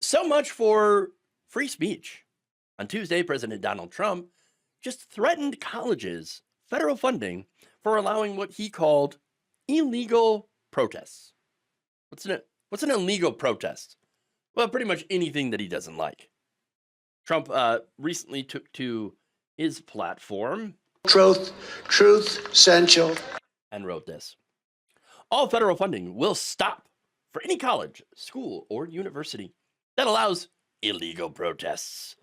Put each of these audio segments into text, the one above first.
So much for free speech. On Tuesday, President Donald Trump just threatened colleges federal funding for allowing what he called illegal protests. What's an illegal protest? Well, pretty much anything that he doesn't like. Trump recently took to his platform truth, essential, and wrote this. All federal funding will stop for any college, school, or university that allows illegal protests.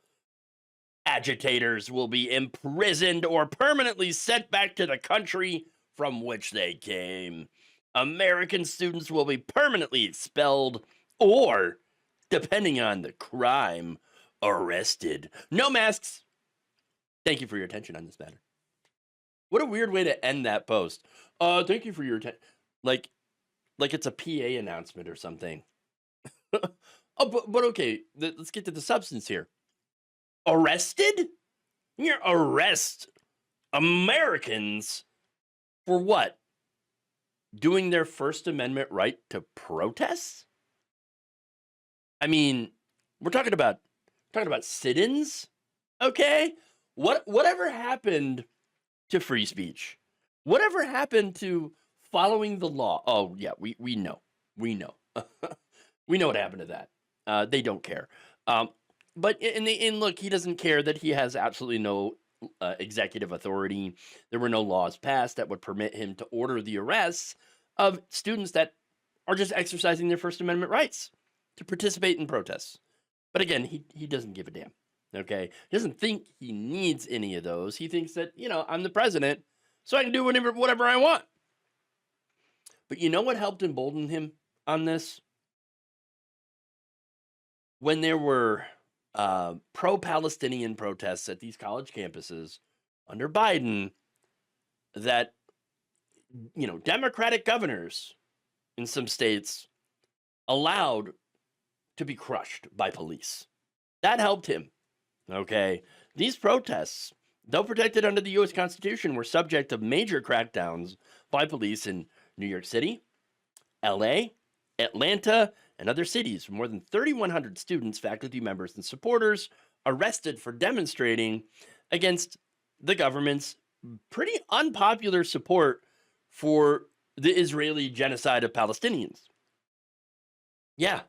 Agitators will be imprisoned or permanently sent back to the country from which they came. American students will be permanently expelled or, depending on the crime, arrested. No masks. Thank you for your attention on this matter. What a weird way to end that post. Thank you for your attention. Like it's a PA announcement or something. But okay, let's get to the substance here. Arrested? You're arrest Americans for what? Doing their First Amendment right to protest? I mean, we're talking about sit-ins, okay? Whatever happened to free speech? Whatever happened to following the law? Oh yeah, we know. We know. We know what happened to that. They don't care. But look, he doesn't care that he has absolutely no executive authority. There were no laws passed that would permit him to order the arrests of students that are just exercising their First Amendment rights to participate in protests. But again, he doesn't give a damn. Okay, he doesn't think he needs any of those. He thinks that I'm the president, so I can do whatever I want. But you know what helped embolden him on this? When there were pro-Palestinian protests at these college campuses under Biden, that Democratic governors in some states allowed to be crushed by police. That helped him. Okay, these protests, though protected under the U.S. Constitution, were subject to major crackdowns by police in New York City, L.A., Atlanta, and other cities. More than 3,100 students, faculty members, and supporters arrested for demonstrating against the government's pretty unpopular support for the Israeli genocide of Palestinians. Yeah.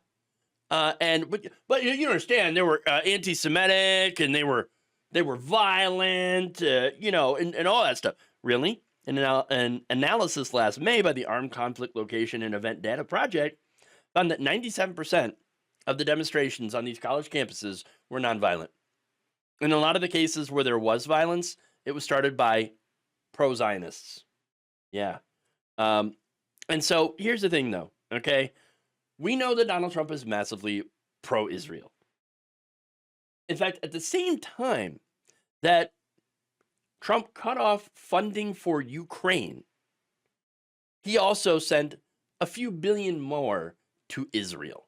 But you understand, they were anti-Semitic, and they were violent, and all that stuff. Really? An analysis last May by the Armed Conflict Location and Event Data Project found that 97% of the demonstrations on these college campuses were nonviolent. In a lot of the cases where there was violence, it was started by pro-Zionists. Yeah. And so here's the thing, though, okay? We know that Donald Trump is massively pro-Israel. In fact, at the same time that Trump cut off funding for Ukraine, he also sent a few billion more to Israel.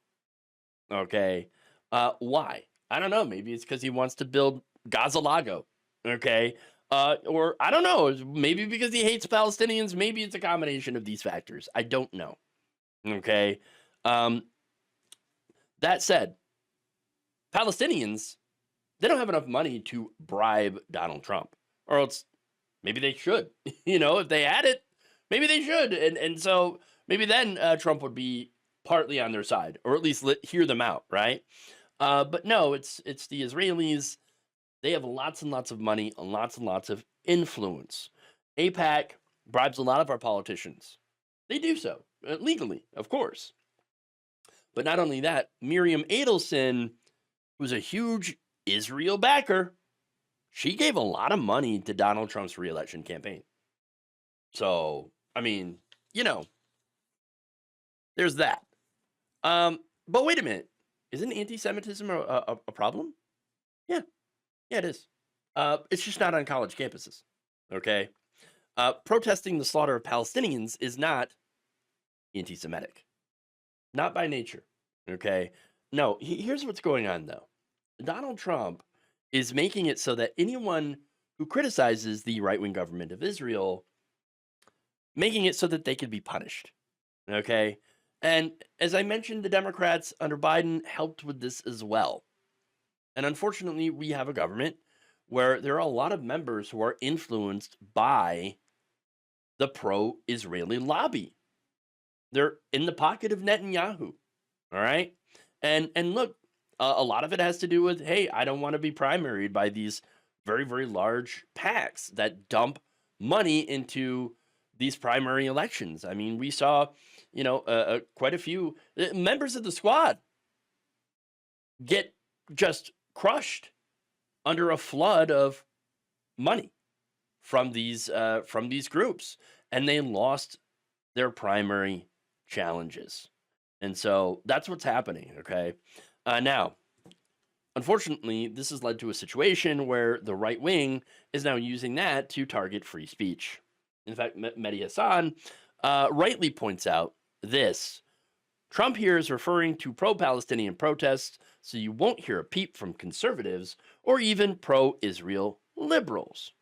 Okay. Why? I don't know. Maybe it's because he wants to build Gaza Lago. Okay. Or I don't know. Maybe because he hates Palestinians. Maybe it's a combination of these factors. I don't know. Okay. That said, Palestinians, they don't have enough money to bribe Donald Trump, or else maybe they should. If they had it, maybe they should. And so maybe then Trump would be partly on their side, or at least hear them out, right? But no, it's the Israelis. They have lots and lots of money and lots of influence. AIPAC bribes a lot of our politicians. They do so legally, of course. But not only that, Miriam Adelson, who's a huge Israel backer, she gave a lot of money to Donald Trump's reelection campaign. So, I mean, there's that. But wait a minute. Isn't anti-Semitism a problem? Yeah, it is. It's just not on college campuses, okay? Protesting the slaughter of Palestinians is not anti-Semitic. Not by nature, okay? No, here's what's going on, though. Donald Trump is making it so that anyone who criticizes the right-wing government of Israel, making it so that they can be punished, okay? And as I mentioned, the Democrats under Biden helped with this as well. And unfortunately, we have a government where there are a lot of members who are influenced by the pro-Israeli lobby. They're in the pocket of Netanyahu. All right. And look, a lot of it has to do with, hey, I don't want to be primaried by these very, very large PACs that dump money into these primary elections. I mean, we saw, quite a few members of the squad get just crushed under a flood of money from these groups, and they lost their primary challenges. And so that's what's happening. Okay. Now, unfortunately, this has led to a situation where the right wing is now using that to target free speech. In fact, Mehdi Hassan rightly points out this. Trump here is referring to pro-Palestinian protests, so you won't hear a peep from conservatives or even pro-Israel liberals.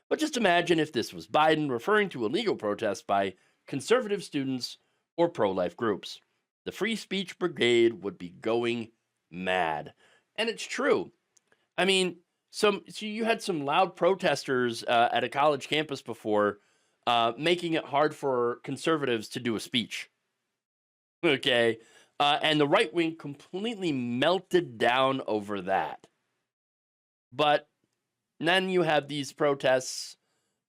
But just imagine if this was Biden referring to illegal protests by conservative students or pro-life groups. The free speech brigade would be going mad. And it's true. I mean, so you had some loud protesters at a college campus before, making it hard for conservatives to do a speech. Okay. And the right wing completely melted down over that. But then you have these protests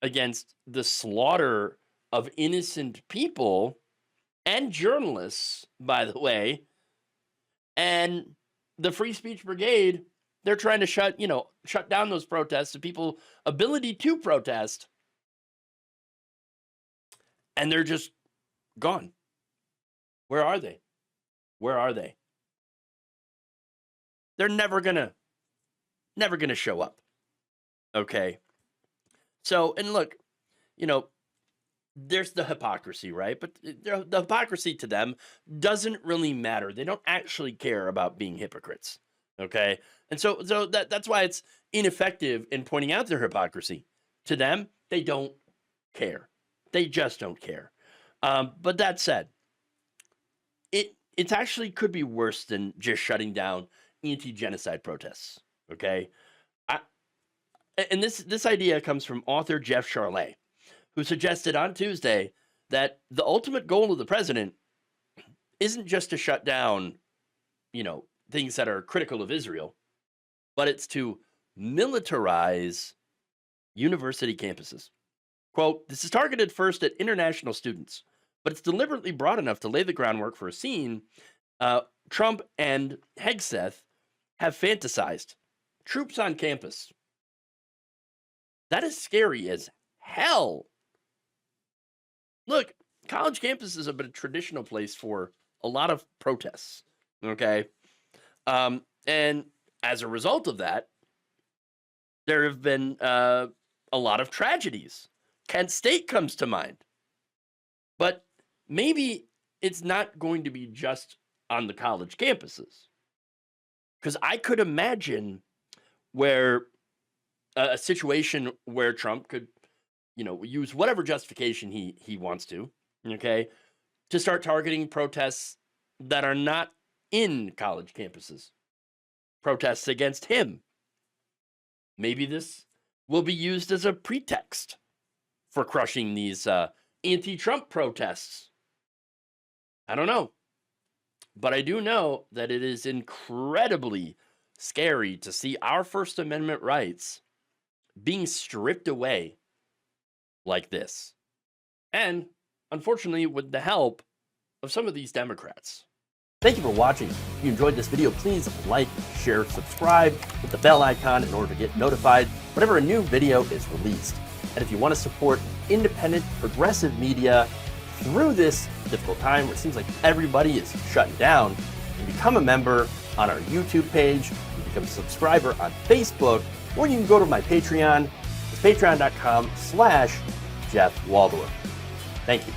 against the slaughter of innocent people and journalists, by the way. And the Free Speech Brigade, they're trying to shut down those protests and people's ability to protest. And they're just gone. Where are they? Where are they? They're never gonna show up. Okay. So, and look, there's the hypocrisy, right? But the hypocrisy to them doesn't really matter. They don't actually care about being hypocrites. Okay. And so that's why it's ineffective in pointing out their hypocrisy. To them, they don't care. They just don't care. But that said, it actually could be worse than just shutting down anti-genocide protests. Okay. And this idea comes from author Jeff Charlet, who suggested on Tuesday that the ultimate goal of the president isn't just to shut down, things that are critical of Israel, but it's to militarize university campuses. Quote, this is targeted first at international students, but it's deliberately broad enough to lay the groundwork for a scene Trump and Hegseth have fantasized. Troops on campus. That is scary as hell. Look, college campuses have been a traditional place for a lot of protests, okay? And as a result of that, there have been a lot of tragedies. Kent State comes to mind. But maybe it's not going to be just on the college campuses. Because I could imagine where a situation where Trump could, use whatever justification he wants to, okay, to start targeting protests that are not in college campuses, protests against him. Maybe this will be used as a pretext for crushing these anti-Trump protests. I don't know. But I do know that it is incredibly scary to see our First Amendment rights being stripped away like this. And unfortunately, with the help of some of these Democrats. Thank you for watching. If you enjoyed this video, please like, share, subscribe, hit the bell icon in order to get notified whenever a new video is released. And if you want to support independent, progressive media through this difficult time where it seems like everybody is shutting down, you can become a member on our YouTube page, you can become a subscriber on Facebook, or you can go to my Patreon. It's patreon.com/Jeff Waldorf. Thank you.